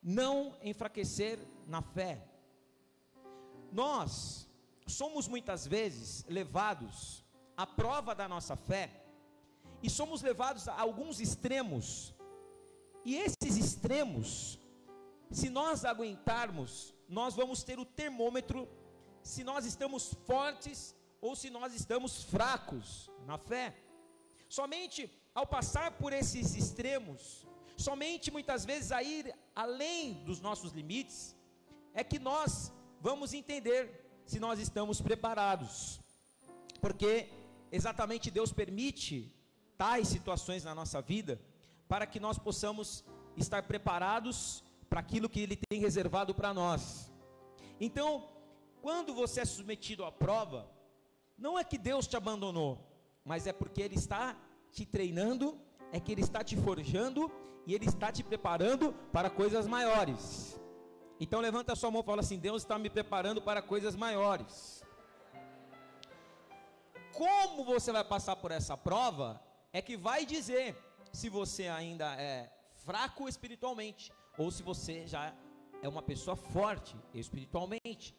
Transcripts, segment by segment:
não enfraquecer na fé. Nós somos muitas vezes levados à prova da nossa fé, e somos levados a alguns extremos, e esses extremos, se nós aguentarmos, nós vamos ter o termômetro, se nós estamos fortes, ou se nós estamos fracos na fé. Somente ao passar por esses extremos, somente muitas vezes a ir além dos nossos limites, é que nós vamos entender se nós estamos preparados, porque exatamente Deus permite tais situações na nossa vida, para que nós possamos estar preparados para aquilo que Ele tem reservado para nós. Então, quando você é submetido à prova, não é que Deus te abandonou, mas é porque Ele está te treinando, é que Ele está te forjando, e Ele está te preparando para coisas maiores. Então levanta a sua mão e fala assim: Deus está me preparando para coisas maiores. Como você vai passar por essa prova, é que vai dizer se você ainda é fraco espiritualmente, ou se você já é uma pessoa forte espiritualmente.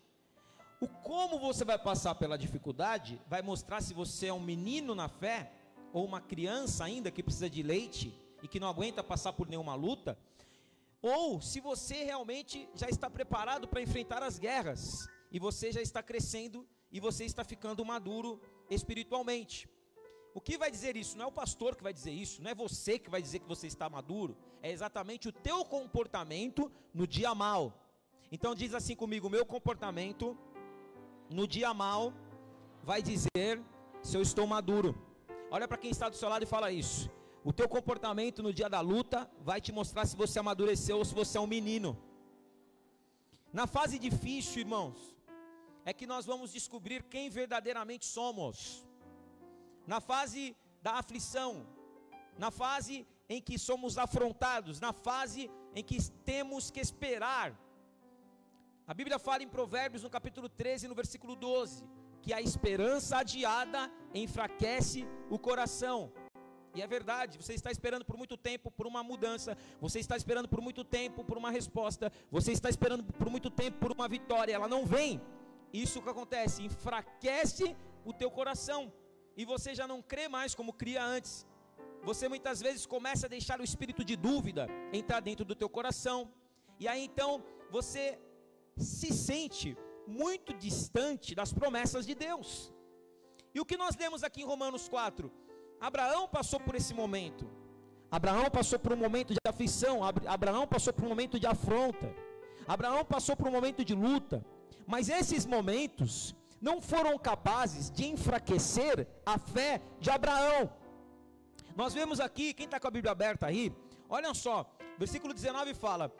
O como você vai passar pela dificuldade, vai mostrar se você é um menino na fé, ou uma criança ainda que precisa de leite, e que não aguenta passar por nenhuma luta, ou se você realmente já está preparado para enfrentar as guerras, e você já está crescendo, e você está ficando maduro espiritualmente. O que vai dizer isso? Não é o pastor que vai dizer isso, não é você que vai dizer que você está maduro, é exatamente o teu comportamento no dia mal. Então diz assim comigo: meu comportamento no dia mal vai dizer se eu estou maduro. Olha para quem está do seu lado e fala isso: o teu comportamento no dia da luta vai te mostrar se você amadureceu ou se você é um menino. Na fase difícil, irmãos, é que nós vamos descobrir quem verdadeiramente somos. Na fase da aflição, na fase em que somos afrontados, na fase em que temos que esperar. A Bíblia fala em Provérbios, no capítulo 13, no versículo 12, que a esperança adiada enfraquece o coração. E é verdade, você está esperando por muito tempo por uma mudança, você está esperando por muito tempo por uma resposta, você está esperando por muito tempo por uma vitória, ela não vem. Isso que acontece, enfraquece o teu coração, e você já não crê mais como cria antes. Você muitas vezes começa a deixar o espírito de dúvida entrar dentro do teu coração, e aí então você se sente muito distante das promessas de Deus. E o que nós lemos aqui em Romanos 4? Abraão passou por esse momento, Abraão passou por um momento de aflição, Abraão passou por um momento de afronta, Abraão passou por um momento de luta, mas esses momentos não foram capazes de enfraquecer a fé de Abraão. Nós vemos aqui, quem está com a Bíblia aberta aí, olha só, versículo 19 fala: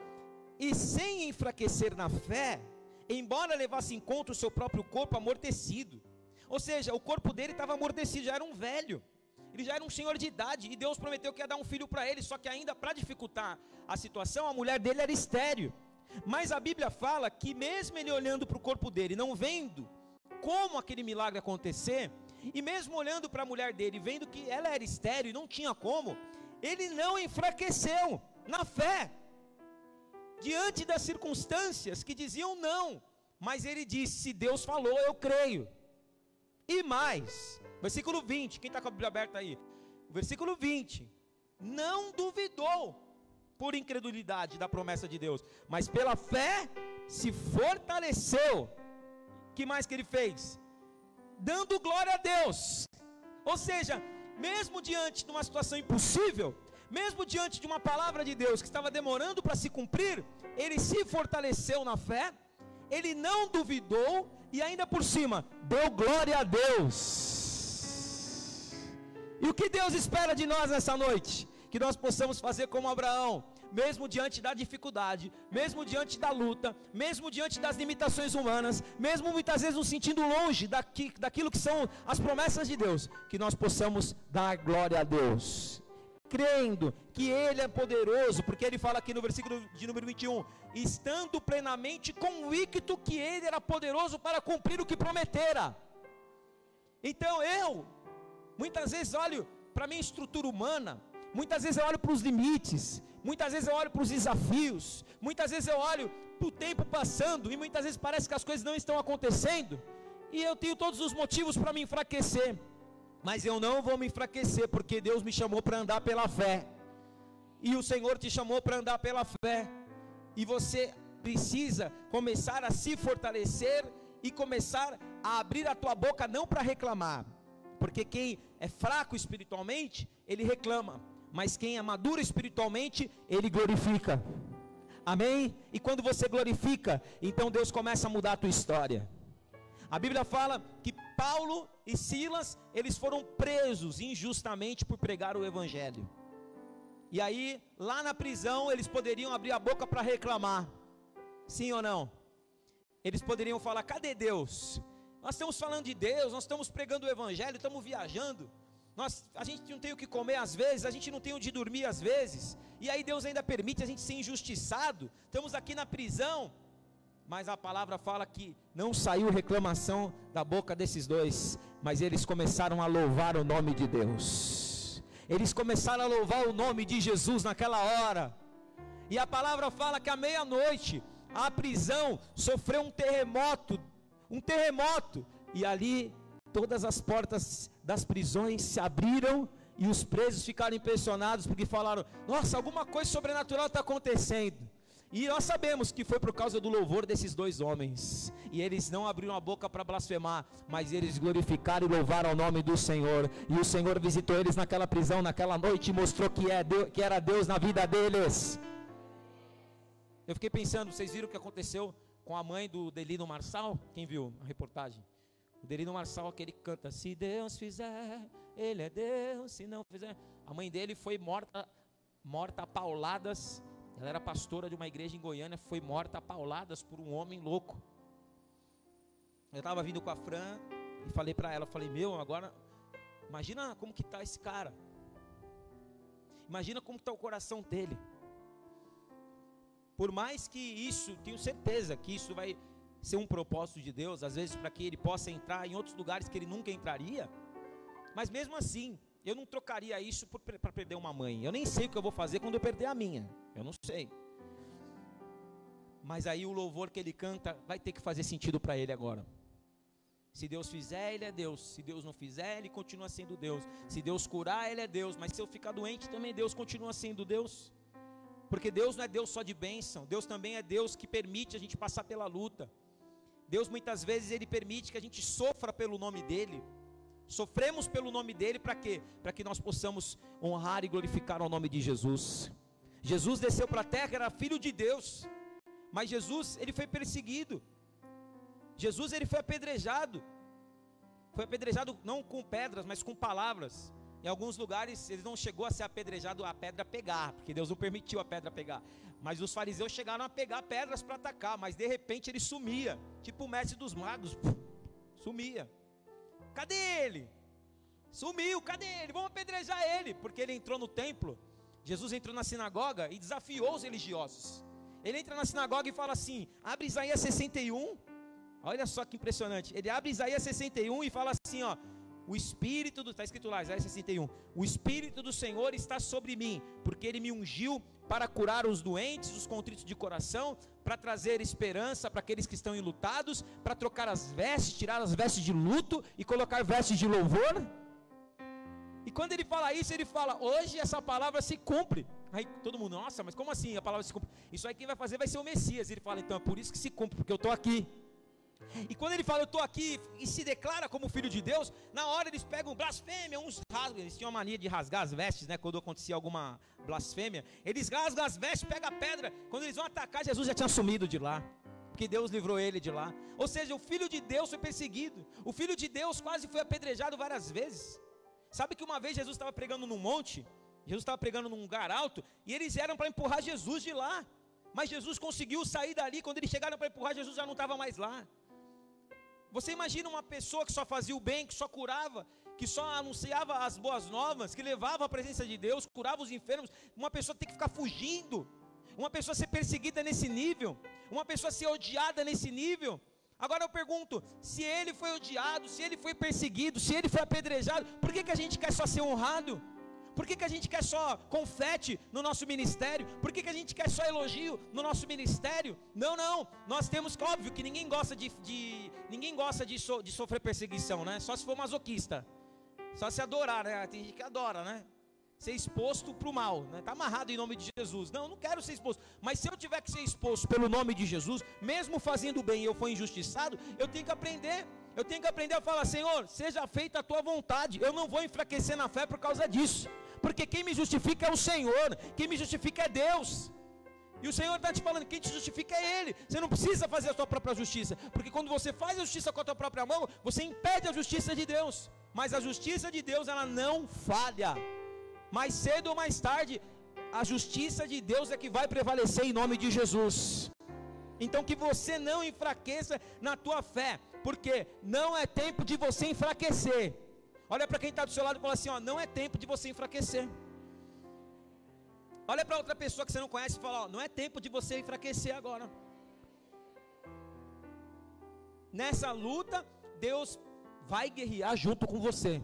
e sem enfraquecer na fé, embora levasse em conta o seu próprio corpo amortecido. Ou seja, o corpo dele estava amortecido, já era um velho, ele já era um senhor de idade, e Deus prometeu que ia dar um filho para ele, só que ainda para dificultar a situação, a mulher dele era estéril. Mas a Bíblia fala que mesmo ele olhando para o corpo dele, não vendo como aquele milagre acontecer, e mesmo olhando para a mulher dele, vendo que ela era estéril e não tinha como, ele não enfraqueceu na fé, diante das circunstâncias que diziam não, mas ele disse: se Deus falou, eu creio. E mais, versículo 20, quem está com a Bíblia aberta aí? Versículo 20, não duvidou por incredulidade da promessa de Deus, mas pela fé se fortaleceu. Que mais que ele fez? Dando glória a Deus. Ou seja, mesmo diante de uma situação impossível, mesmo diante de uma palavra de Deus que estava demorando para se cumprir, ele se fortaleceu na fé, ele não duvidou, e ainda por cima, deu glória a Deus. E o que Deus espera de nós nessa noite? Que nós possamos fazer como Abraão, mesmo diante da dificuldade, mesmo diante da luta, mesmo diante das limitações humanas, mesmo muitas vezes nos sentindo longe daquilo que são as promessas de Deus, que nós possamos dar glória a Deus, crendo que Ele é poderoso, porque Ele fala aqui no versículo de número 21, estando plenamente convicto que Ele era poderoso para cumprir o que prometera. Então eu, muitas vezes olho para a minha estrutura humana, muitas vezes eu olho para os limites, muitas vezes eu olho para os desafios, muitas vezes eu olho para o tempo passando, e muitas vezes parece que as coisas não estão acontecendo, e eu tenho todos os motivos para me enfraquecer, mas eu não vou me enfraquecer, porque Deus me chamou para andar pela fé, e o Senhor te chamou para andar pela fé, e você precisa começar a se fortalecer, e começar a abrir a tua boca, não para reclamar, porque quem é fraco espiritualmente, ele reclama, mas quem é maduro espiritualmente, ele glorifica, amém? E quando você glorifica, então Deus começa a mudar a tua história. A Bíblia fala que Paulo e Silas, eles foram presos injustamente por pregar o Evangelho, e aí, lá na prisão, eles poderiam abrir a boca para reclamar, sim ou não? Eles poderiam falar, cadê Deus? Nós estamos falando de Deus, nós estamos pregando o Evangelho, estamos viajando, a gente não tem o que comer às vezes, a gente não tem onde dormir às vezes, e aí Deus ainda permite a gente ser injustiçado, estamos aqui na prisão, mas a palavra fala que não saiu reclamação da boca desses dois, mas eles começaram a louvar o nome de Deus, eles começaram a louvar o nome de Jesus naquela hora, e a palavra fala que à meia-noite, a prisão sofreu um terremoto, e ali todas as portas das prisões se abriram, e os presos ficaram impressionados, porque falaram, nossa, alguma coisa sobrenatural está acontecendo, e nós sabemos que foi por causa do louvor desses dois homens, e eles não abriram a boca para blasfemar, mas eles glorificaram e louvaram o nome do Senhor, e o Senhor visitou eles naquela prisão, naquela noite, e mostrou que era Deus na vida deles. Eu fiquei pensando, vocês viram o que aconteceu com a mãe do Delino Marçal? Quem viu a reportagem? O Delino Marçal, aquele que canta, se Deus fizer, Ele é Deus, se não fizer. A mãe dele foi morta a pauladas, ela era pastora de uma igreja em Goiânia, foi morta a pauladas por um homem louco. Eu estava vindo com a Fran, e falei para ela, agora, imagina como que está esse cara, imagina como está o coração dele. Por mais que isso, tenho certeza que isso vai ser um propósito de Deus, às vezes para que ele possa entrar em outros lugares que ele nunca entraria, mas mesmo assim, eu não trocaria isso para perder uma mãe. Eu nem sei o que eu vou fazer quando eu perder a minha, eu não sei, mas aí o louvor que ele canta vai ter que fazer sentido para ele agora. Se Deus fizer, Ele é Deus, se Deus não fizer, Ele continua sendo Deus, se Deus curar, Ele é Deus, mas se eu ficar doente também, Deus continua sendo Deus. Porque Deus não é Deus só de bênção, Deus também é Deus que permite a gente passar pela luta. Deus muitas vezes Ele permite que a gente sofra pelo nome dEle. Sofremos pelo nome dEle para quê? Para que nós possamos honrar e glorificar o nome de Jesus. Jesus desceu para a terra, era filho de Deus, mas Jesus, Ele foi perseguido. Jesus, Ele foi apedrejado não com pedras, mas com palavras. Em alguns lugares ele não chegou a ser apedrejado a pedra pegar, porque Deus não permitiu a pedra pegar, mas os fariseus chegaram a pegar pedras para atacar, mas de repente ele sumia, tipo o mestre dos magos, sumia. Cadê ele? Sumiu, cadê ele? Vamos apedrejar ele, porque ele entrou no templo. Jesus entrou na sinagoga e desafiou os religiosos. Ele entra na sinagoga e fala assim, abre Isaías 61, olha só que impressionante, ele abre Isaías 61 e fala assim, ó, o Espírito do, está escrito lá, Isaías 61, o Espírito do Senhor está sobre mim, porque Ele me ungiu para curar os doentes, os contritos de coração, para trazer esperança para aqueles que estão enlutados, para trocar as vestes, tirar as vestes de luto e colocar vestes de louvor. E quando Ele fala isso, Ele fala, hoje essa palavra se cumpre. Aí todo mundo, nossa, mas como assim a palavra se cumpre? Isso aí quem vai fazer vai ser o Messias. Ele fala, então é por isso que se cumpre, porque eu estou aqui. E quando ele fala, eu estou aqui, e se declara como filho de Deus, na hora eles pegam blasfêmia, uns rasgam, eles tinham a mania de rasgar as vestes, né, quando acontecia alguma blasfêmia, eles rasgam as vestes, pegam a pedra, quando eles vão atacar, Jesus já tinha sumido de lá, porque Deus livrou ele de lá. Ou seja, o filho de Deus foi perseguido, o filho de Deus quase foi apedrejado várias vezes. Sabe que uma vez Jesus estava pregando num monte, Jesus estava pregando num lugar alto, e eles eram para empurrar Jesus de lá, mas Jesus conseguiu sair dali. Quando eles chegaram para empurrar, Jesus já não estava mais lá. Você imagina uma pessoa que só fazia o bem, que só curava, que só anunciava as boas novas, que levava a presença de Deus, curava os enfermos, uma pessoa tem que ficar fugindo, uma pessoa ser perseguida nesse nível, uma pessoa ser odiada nesse nível. Agora eu pergunto, se ele foi odiado, se ele foi perseguido, se ele foi apedrejado, por que a gente quer só ser honrado? Por que a gente quer só confete no nosso ministério? Por que a gente quer só elogio no nosso ministério? Não, nós temos, óbvio que ninguém gosta de sofrer perseguição, né? Só se for masoquista, só se adorar, né? Tem gente que adora, né? Ser exposto para o mal, né? Está amarrado em nome de Jesus. Não quero ser exposto. Mas se eu tiver que ser exposto pelo nome de Jesus, mesmo fazendo bem e eu for injustiçado, eu tenho que aprender. Eu tenho que aprender a falar: Senhor, seja feita a tua vontade. Eu não vou enfraquecer na fé por causa disso, porque quem me justifica é o Senhor, quem me justifica é Deus. E o Senhor está te falando, quem te justifica é Ele. Você não precisa fazer a sua própria justiça, porque quando você faz a justiça com a tua própria mão, você impede a justiça de Deus. Mas a justiça de Deus, ela não falha. Mais cedo ou mais tarde, a justiça de Deus é que vai prevalecer em nome de Jesus. Então que você não enfraqueça na tua fé, porque não é tempo de você enfraquecer. Olha para quem está do seu lado e fala assim: ó, não é tempo de você enfraquecer. Olha para outra pessoa que você não conhece e fala: ó, não é tempo de você enfraquecer agora. Nessa luta, Deus vai guerrear junto com você.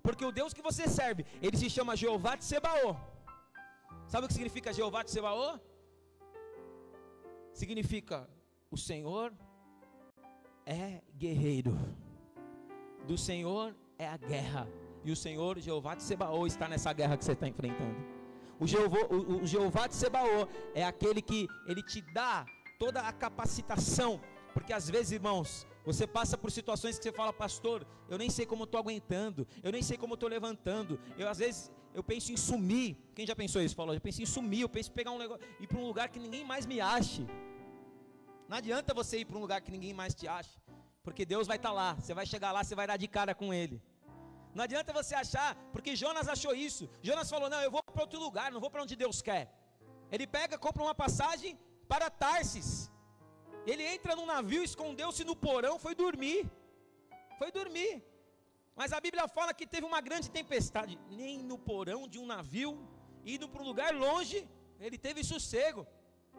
Porque o Deus que você serve, Ele se chama Jeová Tsebaô. Sabe o que significa Jeová Tsebaô? Significa: o Senhor é guerreiro, do Senhor é a guerra, e o Senhor Jeová Tsebaô está nessa guerra que você está enfrentando. O Jeová Tsebaô é aquele que Ele te dá toda a capacitação. Porque às vezes, irmãos, você passa por situações que você fala: pastor, eu nem sei como eu estou aguentando, eu nem sei como eu estou levantando. Às vezes eu penso em sumir. Quem já pensou isso? Falou: eu penso em sumir, eu penso em pegar um negócio, ir para um lugar que ninguém mais me ache. Não adianta você ir para um lugar que ninguém mais te ache, porque Deus vai estar lá. Você vai chegar lá, você vai dar de cara com Ele. Não adianta você achar, porque Jonas achou isso. Jonas falou: não, eu vou para outro lugar, não vou para onde Deus quer. Ele compra uma passagem para Tarsis. Ele entra num navio, escondeu-se no porão, foi dormir. Mas a Bíblia fala que teve uma grande tempestade. Nem no porão de um navio, indo para um lugar longe, ele teve sossego.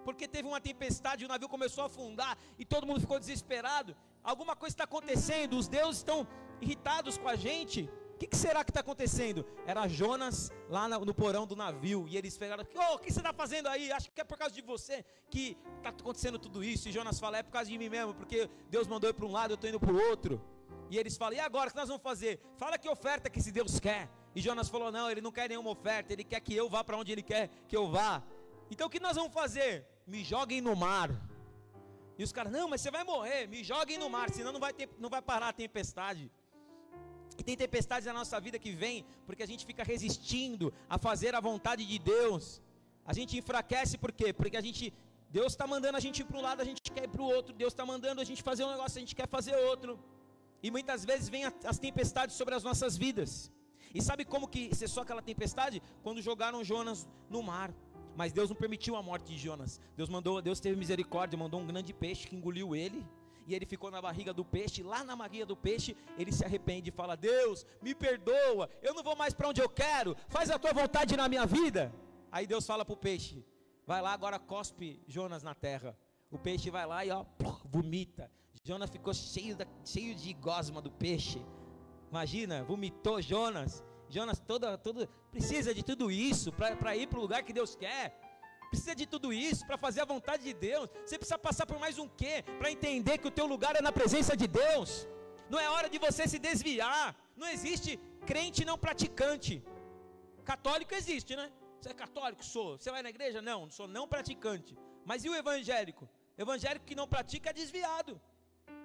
Porque teve uma tempestade, o navio começou a afundar e todo mundo ficou desesperado. Alguma coisa está acontecendo, os deuses estão irritados com a gente. O que será que está acontecendo? Era Jonas lá no porão do navio. E eles falaram: o que você está fazendo aí? Acho que é por causa de você que está acontecendo tudo isso. E Jonas fala: é por causa de mim mesmo, porque Deus mandou ir para um lado, eu estou indo para o outro. E eles falam: e agora, o que nós vamos fazer? Fala que oferta que esse Deus quer. E Jonas falou: não, ele não quer nenhuma oferta, ele quer que eu vá para onde ele quer que eu vá. Então o que nós vamos fazer? Me joguem no mar. E os caras: não, mas você vai morrer, me joguem no mar, senão não vai parar a tempestade. E tem tempestades na nossa vida que vem porque a gente fica resistindo a fazer a vontade de Deus. A gente enfraquece por quê? Porque Deus está mandando a gente ir para um lado, a gente quer ir para o outro. Deus está mandando a gente fazer um negócio, a gente quer fazer outro. E muitas vezes vem as tempestades sobre as nossas vidas. E sabe como que cessou aquela tempestade? Quando jogaram Jonas no mar. Mas Deus não permitiu a morte de Jonas. Deus teve misericórdia, mandou um grande peixe que engoliu ele. E ele ficou na barriga do peixe. Lá na barriga do peixe ele se arrepende e fala: Deus, me perdoa, eu não vou mais para onde eu quero, faz a tua vontade na minha vida. Aí Deus fala para o peixe: vai lá agora, cospe Jonas na terra. O peixe vai lá e vomita. Jonas ficou cheio de gosma do peixe. Imagina, vomitou Jonas. Jonas precisa de tudo isso para ir para o lugar que Deus quer. Precisa de tudo isso para fazer a vontade de Deus. Você precisa passar por mais um quê? Para entender que o teu lugar é na presença de Deus. Não é hora de você se desviar. Não existe crente não praticante. Católico existe, né? Você é católico? Sou. Você vai na igreja? Não sou não praticante. Mas e o evangélico? Evangélico que não pratica é desviado.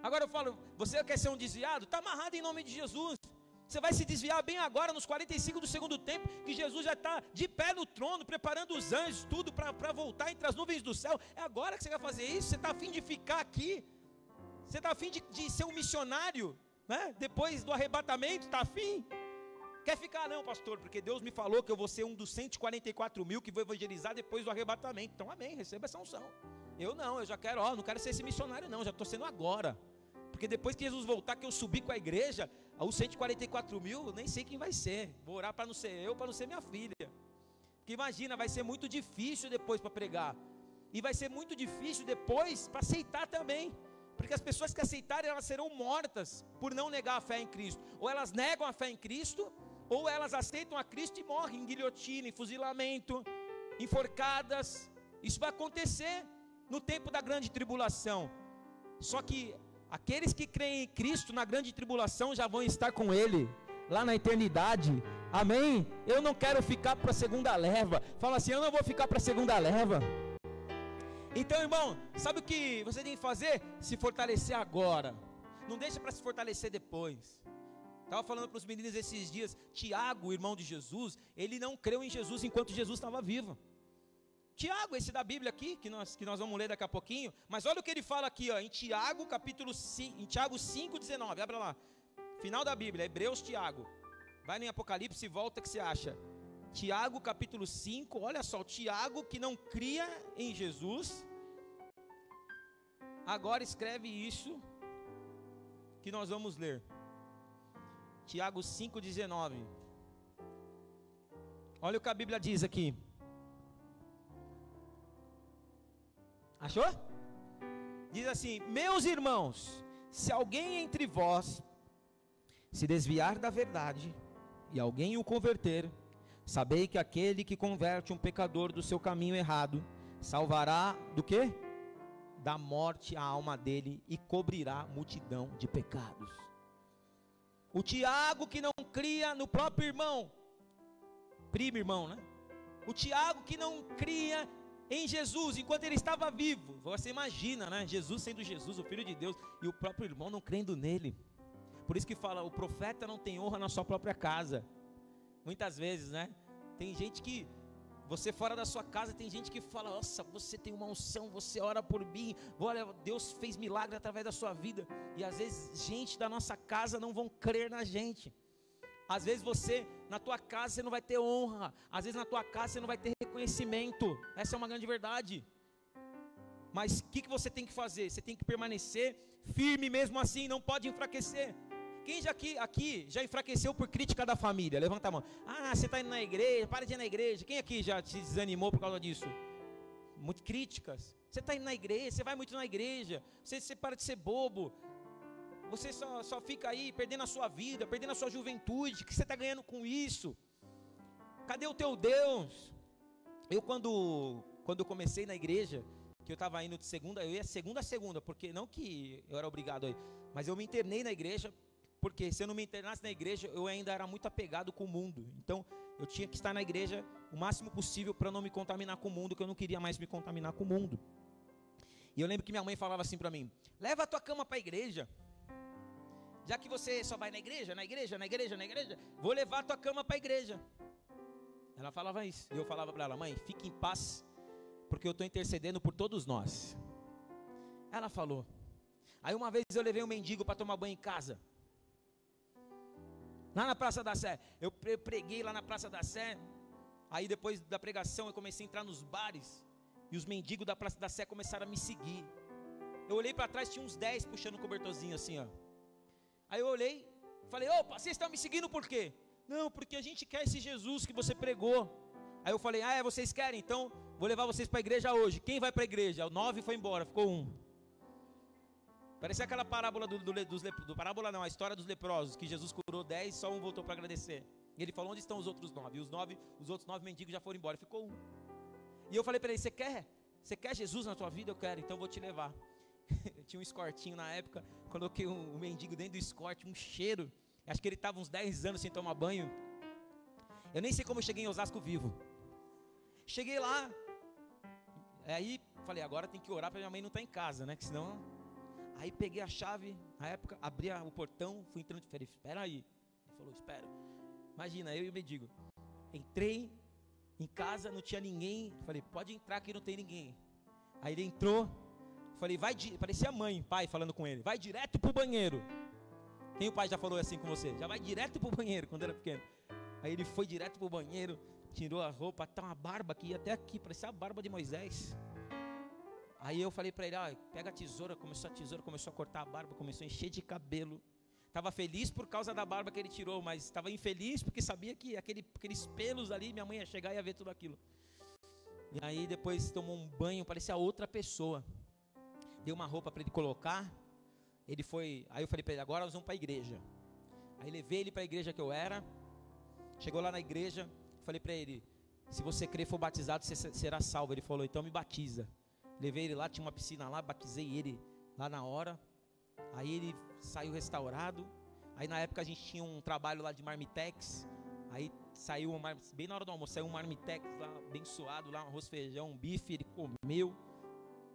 Agora eu falo: você quer ser um desviado? Está amarrado em nome de Jesus. Você vai se desviar bem agora, nos 45 do segundo tempo, que Jesus já está de pé no trono, preparando os anjos, tudo para voltar entre as nuvens do céu. É agora que você vai fazer isso? Você está a fim de ficar aqui? Você está a fim de ser um missionário, né? Depois do arrebatamento, está a fim? Quer ficar? Não, pastor, porque Deus me falou que eu vou ser um dos 144 mil que vou evangelizar depois do arrebatamento. Então amém, receba essa unção. Eu já quero, não quero ser esse missionário não, já estou sendo agora. Porque depois que Jesus voltar, que eu subir com a igreja, os 144 mil, eu nem sei quem vai ser. Vou orar para não ser eu, para não ser minha filha. Porque imagina, vai ser muito difícil depois para pregar. E vai ser muito difícil depois para aceitar também. Porque as pessoas que aceitarem, elas serão mortas por não negar a fé em Cristo. Ou elas negam a fé em Cristo, ou elas aceitam a Cristo e morrem em guilhotina, em fuzilamento, enforcadas. Isso vai acontecer no tempo da grande tribulação. Só que aqueles que creem em Cristo na grande tribulação já vão estar com Ele lá na eternidade. Amém? Eu não quero ficar para a segunda leva. Fala assim, eu não vou ficar para a segunda leva. Então, irmão, sabe o que você tem que fazer? Se fortalecer agora. Não deixa para se fortalecer depois. Estava falando para os meninos esses dias, Tiago, irmão de Jesus, ele não creu em Jesus enquanto Jesus estava vivo. Tiago, esse da Bíblia aqui, que nós vamos ler daqui a pouquinho, mas olha o que ele fala aqui, ó, em Tiago, em Tiago 5,19, abra lá, final da Bíblia, Hebreus, Tiago, vai em Apocalipse e volta, que você acha? Tiago capítulo 5, olha só, o Tiago que não cria em Jesus, agora escreve isso, que nós vamos ler, Tiago 5,19, olha o que a Bíblia diz aqui, achou? Diz assim, meus irmãos, se alguém entre vós se desviar da verdade, e alguém o converter, sabei que aquele que converte um pecador do seu caminho errado, salvará do quê? Da morte a alma dele e cobrirá multidão de pecados. O Tiago que não cria no próprio irmão, primo irmão, né? O Tiago que não cria em Jesus, enquanto ele estava vivo, você imagina, né? Jesus sendo Jesus, o Filho de Deus, e o próprio irmão não crendo nele. Por isso que fala, o profeta não tem honra na sua própria casa. Muitas vezes, né? Tem gente que, você fora da sua casa, tem gente que fala, nossa, você tem uma unção, você ora por mim, olha, Deus fez milagre através da sua vida. E às vezes, gente da nossa casa não vão crer na gente. Às vezes você, na tua casa, você não vai ter honra. Às vezes na tua casa você não vai ter reconhecimento. Essa é uma grande verdade. Mas o que você tem que fazer? Você tem que permanecer firme mesmo assim, não pode enfraquecer. Quem já aqui já enfraqueceu por crítica da família? Levanta a mão. Ah, você está indo na igreja, para de ir na igreja. Quem aqui já te desanimou por causa disso? Muitas críticas. Você está indo na igreja, você vai muito na igreja, você para de ser bobo. Você só fica aí perdendo a sua vida, perdendo a sua juventude. O que você está ganhando com isso? Cadê o teu Deus? Eu quando eu comecei na igreja, que eu estava indo de segunda, eu ia segunda a segunda, porque não que eu era obrigado a ir, mas eu me internei na igreja, porque se eu não me internasse na igreja, eu ainda era muito apegado com o mundo. Então eu tinha que estar na igreja o máximo possível para não me contaminar com o mundo, que eu não queria mais me contaminar com o mundo. E eu lembro que minha mãe falava assim para mim, leva a tua cama para a igreja. Já que você só vai na igreja, vou levar a tua cama para a igreja. Ela falava isso. E eu falava para ela, mãe, fique em paz, porque eu estou intercedendo por todos nós. Ela falou. Aí uma vez eu levei um mendigo para tomar banho em casa. Lá na Praça da Sé. Eu preguei lá na Praça da Sé. Aí depois da pregação eu comecei a entrar nos bares. E os mendigos da Praça da Sé começaram a me seguir. Eu olhei para trás, tinha uns 10 puxando um cobertorzinho assim, ó. Aí eu olhei, falei, opa, vocês estão me seguindo por quê? Não, porque a gente quer esse Jesus que você pregou. Aí eu falei, vocês querem? Então, vou levar vocês para a igreja hoje. Quem vai para a igreja? O 9 foi embora, ficou 1. Parecia aquela parábola a história dos leprosos, que Jesus curou 10, só 1 voltou para agradecer. E ele falou, onde estão os outros 9? E os outros 9 mendigos já foram embora, ficou 1. E eu falei para ele, você quer Jesus na tua vida? Eu quero, então eu vou te levar. Eu tinha um escortinho na época, coloquei um mendigo dentro do escorte, um cheiro, acho que ele estava uns 10 anos sem tomar banho. Eu nem sei como eu cheguei em Osasco vivo. Cheguei lá, aí falei, agora tem que orar para minha mãe não estar em casa, né, que senão... Aí peguei a chave, na época, abri o portão, fui entrando, falei, espera aí. Ele falou, espera. Imagina, eu e o mendigo, entrei em casa, não tinha ninguém, falei, pode entrar que não tem ninguém. Aí ele entrou, falei, parecia mãe, pai falando com ele, vai direto pro banheiro. Quem o pai já falou assim com você? Já vai direto pro banheiro, quando era pequeno. Aí ele foi direto pro banheiro, tirou a roupa, tá uma barba que ia até aqui, parecia a barba de Moisés. Aí eu falei para ele, pega a tesoura, começou a cortar a barba, começou a encher de cabelo. Estava feliz por causa da barba que ele tirou, mas estava infeliz porque sabia que aqueles pelos ali, minha mãe ia chegar e ia ver tudo aquilo. E aí depois tomou um banho, parecia outra pessoa. Dei uma roupa para ele colocar. Ele foi, aí eu falei para ele, agora nós vamos para a igreja. Aí levei ele para a igreja que eu era. Chegou lá na igreja, falei para ele: se você crer e for batizado, você será salvo. Ele falou: então me batiza. Levei ele lá, tinha uma piscina lá, batizei ele lá na hora. Aí ele saiu restaurado. Aí na época a gente tinha um trabalho lá de marmitex. Aí saiu, bem na hora do almoço, saiu um marmitex lá, abençoado, lá, um arroz, feijão, um bife, ele comeu.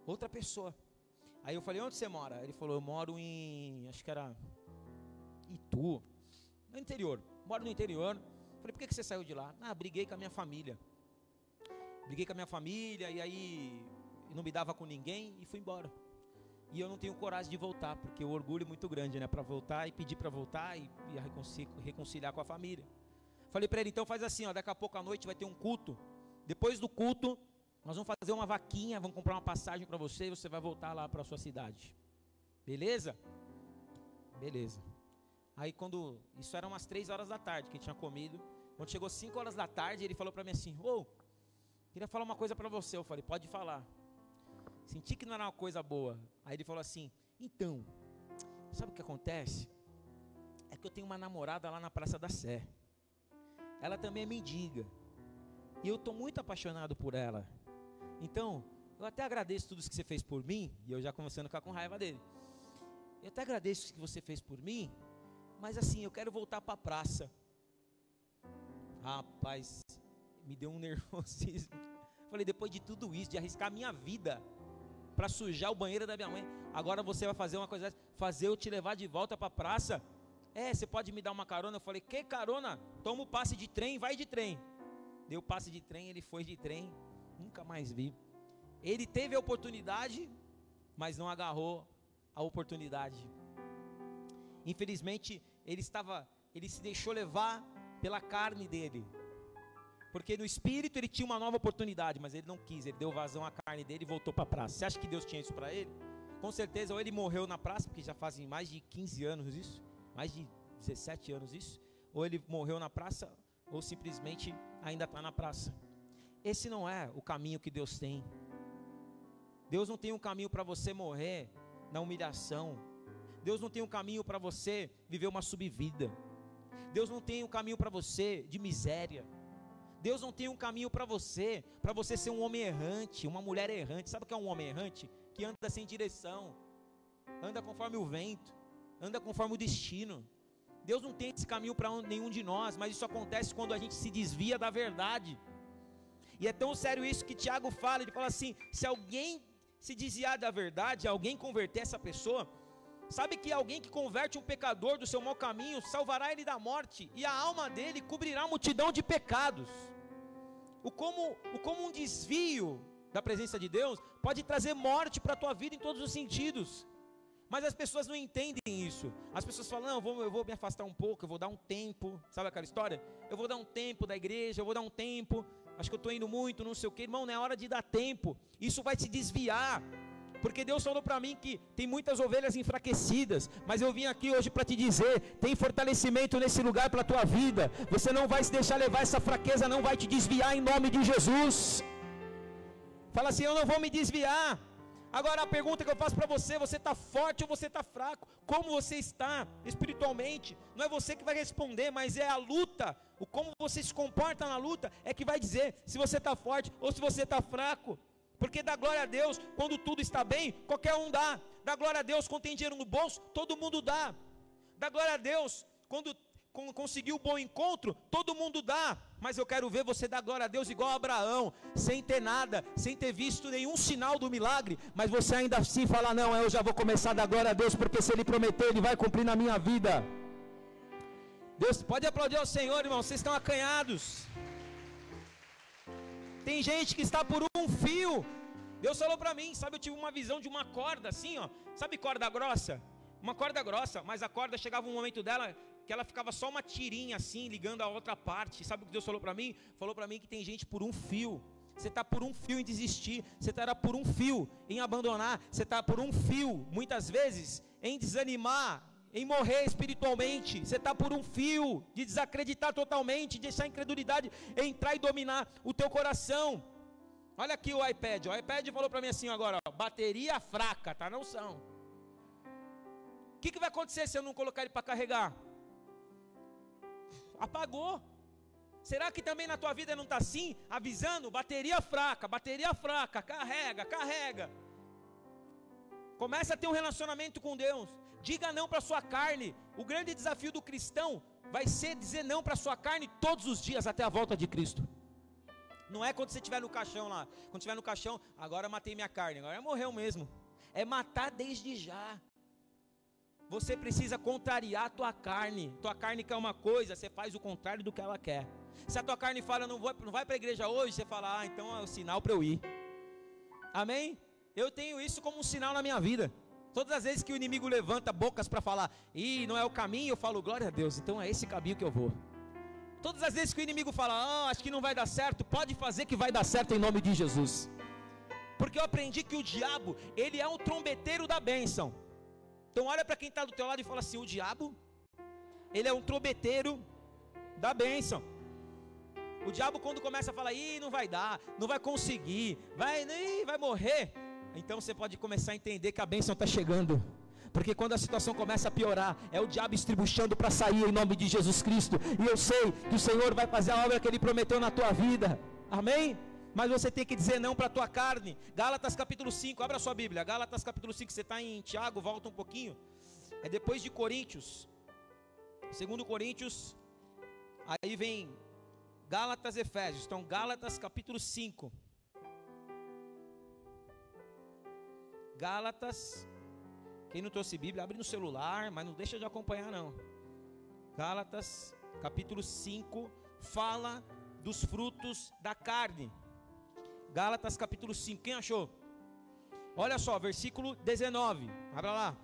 Outra pessoa. Aí eu falei: onde você mora? Ele falou: eu moro em, acho que era Itu, no interior. Moro no interior. Falei: por que você saiu de lá? Ah, briguei com a minha família. Briguei com a minha família, e aí não me dava com ninguém e fui embora. E eu não tenho coragem de voltar, porque o orgulho é muito grande, né? Para voltar e pedir para voltar e reconciliar com a família. Falei para ele: então faz assim, ó, daqui a pouco à noite vai ter um culto. Depois do culto, nós vamos fazer uma vaquinha, vamos comprar uma passagem para você e você vai voltar lá para a sua cidade. Beleza? Beleza. Aí quando, isso era umas 3 horas da tarde que tinha comido. Quando chegou 5 horas da tarde, ele falou para mim assim: ô, queria falar uma coisa para você. Eu falei: pode falar. Senti que não era uma coisa boa. Aí ele falou assim: então, sabe o que acontece? É que eu tenho uma namorada lá na Praça da Sé. Ela também é mendiga. E eu estou muito apaixonado por ela. Então, eu até agradeço tudo isso que você fez por mim. E eu já começando a ficar com raiva dele. Eu até agradeço o que você fez por mim, mas assim, eu quero voltar para a praça. Rapaz, me deu um nervosismo. Falei: depois de tudo isso, de arriscar a minha vida para sujar o banheiro da minha mãe, agora você vai fazer uma coisa dessa, fazer eu te levar de volta para a praça? É, você pode me dar uma carona? Eu falei: que carona? Toma o passe de trem, vai de trem. Deu o passe de trem, ele foi de trem, nunca mais vi. Ele teve a oportunidade, mas não agarrou a oportunidade. Infelizmente, ele se deixou levar pela carne dele. Porque no espírito ele tinha uma nova oportunidade, mas ele não quis, ele deu vazão à carne dele e voltou para a praça. Você acha que Deus tinha isso para ele? Com certeza, ou ele morreu na praça, porque já fazem mais de 15 anos isso, mais de 17 anos isso, ou ele morreu na praça, ou simplesmente ainda está na praça. Esse não é o caminho que Deus tem. Deus não tem um caminho para você morrer na humilhação. Deus não tem um caminho para você viver uma subvida. Deus não tem um caminho para você de miséria. Deus não tem um caminho para você ser um homem errante, uma mulher errante. Sabe o que é um homem errante? Que anda sem direção, anda conforme o vento, anda conforme o destino. Deus não tem esse caminho para nenhum de nós, mas isso acontece quando a gente se desvia da verdade. E é tão sério isso que Tiago fala, ele fala assim: se alguém se desviar da verdade, alguém converter essa pessoa, sabe que alguém que converte um pecador do seu mau caminho, salvará ele da morte, e a alma dele cobrirá a multidão de pecados. Como um desvio da presença de Deus pode trazer morte para a tua vida em todos os sentidos. Mas as pessoas não entendem isso. As pessoas falam: não, eu vou me afastar um pouco, eu vou dar um tempo. Sabe aquela história? Eu vou dar um tempo da igreja, eu vou dar um tempo, acho que eu estou indo muito, não sei o que. Irmão, não é hora de dar tempo. Isso vai te desviar. Porque Deus falou para mim que tem muitas ovelhas enfraquecidas, mas eu vim aqui hoje para te dizer: tem fortalecimento nesse lugar para a tua vida. Você não vai se deixar levar, essa fraqueza não vai te desviar em nome de Jesus. Fala assim: eu não vou me desviar. Agora a pergunta que eu faço para você: você está forte ou você está fraco? Como você está espiritualmente? Não é você que vai responder, mas é a luta. O como você se comporta na luta é que vai dizer se você está forte ou se você está fraco. Porque dá glória a Deus quando tudo está bem, qualquer um dá. Dá glória a Deus quando tem dinheiro no bolso, todo mundo dá. Dá glória a Deus quando conseguiu um bom encontro, todo mundo dá. Mas eu quero ver você dar glória a Deus igual a Abraão, sem ter nada, sem ter visto nenhum sinal do milagre, mas você ainda assim fala: não, eu já vou começar a dar glória a Deus, porque se Ele prometeu, Ele vai cumprir na minha vida. Deus, pode aplaudir ao Senhor, irmão, vocês estão acanhados. Tem gente que está por um fio. Deus falou para mim, sabe, eu tive uma visão de uma corda assim, ó. Sabe corda grossa? Uma corda grossa, mas a corda chegava um momento dela que ela ficava só uma tirinha assim, ligando a outra parte. Sabe o que Deus falou para mim? Falou para mim que tem gente por um fio. Você está por um fio em desistir, você estará por um fio em abandonar, você está por um fio, muitas vezes, em desanimar, em morrer espiritualmente. Você está por um fio de desacreditar totalmente, de deixar a incredulidade entrar e dominar o teu coração. Olha aqui o iPad, o iPad falou para mim assim agora, ó, bateria fraca, tá? Não são. O que vai acontecer se eu não colocar ele para carregar? Apagou. Será que também na tua vida não está assim? Avisando, bateria fraca, carrega. Começa a ter um relacionamento com Deus. Diga não para a sua carne. O grande desafio do cristão vai ser dizer não para a sua carne todos os dias até a volta de Cristo. Não é quando você estiver no caixão lá. Quando estiver no caixão, agora matei minha carne, agora morreu mesmo. É matar desde já. Você precisa contrariar a tua carne. Tua carne quer uma coisa, você faz o contrário do que ela quer. Se a tua carne fala, não vai para a igreja hoje, você fala, então é o sinal para eu ir. Amém? Eu tenho isso como um sinal na minha vida. Todas as vezes que o inimigo levanta bocas para falar, não é o caminho, eu falo, glória a Deus, então é esse caminho que eu vou. Todas as vezes que o inimigo fala, acho que não vai dar certo, pode fazer que vai dar certo em nome de Jesus. Porque eu aprendi que o diabo, ele é um trombeteiro da bênção. Então olha para quem está do teu lado e fala assim, o diabo, ele é um trombeteiro da bênção. O diabo quando começa a falar, não vai dar, não vai conseguir, vai morrer. Então você pode começar a entender que a bênção está chegando. Porque quando a situação começa a piorar, é o diabo estribuchando para sair em nome de Jesus Cristo. E eu sei que o Senhor vai fazer a obra que Ele prometeu na tua vida. Amém? Mas você tem que dizer não para a tua carne. Gálatas capítulo 5, abra sua Bíblia. Gálatas capítulo 5, você está em Tiago, volta um pouquinho. É depois de Coríntios. 2 Coríntios, aí vem Gálatas, Efésios. Então Gálatas capítulo 5. Gálatas, quem não trouxe Bíblia, abre no celular, mas não deixa de acompanhar não. Gálatas capítulo 5, fala dos frutos da carne. Gálatas capítulo 5, quem achou? Olha só, versículo 19, abra lá.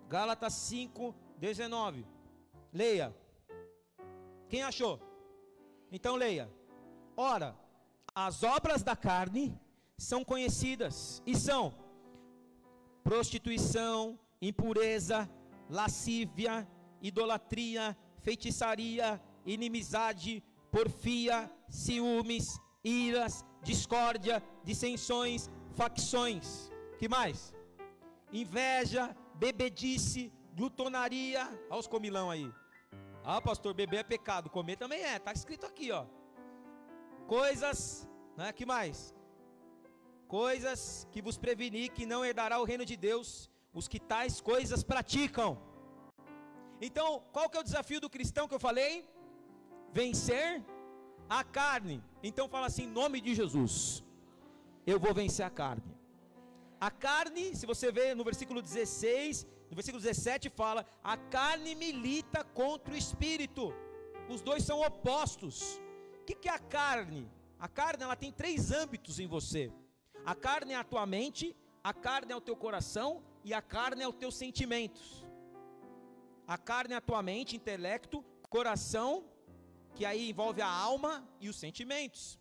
Gálatas 5, 19, leia. Quem achou? Então leia. Ora, as obras da carne são conhecidas e são prostituição, impureza, lascívia, idolatria, feitiçaria, inimizade, porfia, ciúmes, iras, discórdia, dissensões, facções. Que mais? Inveja, bebedice, glutonaria. Olha os comilão aí. Pastor, beber é pecado, comer também é, está escrito aqui, ó. Coisas, né? Que mais? Coisas que vos preveni que não herdará o reino de Deus os que tais coisas praticam. Então, qual que é o desafio do cristão que eu falei? Vencer a carne. Então fala assim, em nome de Jesus, eu vou vencer a carne. A carne, se você vê no versículo 16, no versículo 17 fala, a carne milita contra o espírito. Os dois são opostos. O que é a carne? A carne, ela tem 3 âmbitos em você. A carne é a tua mente, a carne é o teu coração e a carne é os teus sentimentos. A carne é a tua mente, intelecto, coração, que aí envolve a alma e os sentimentos.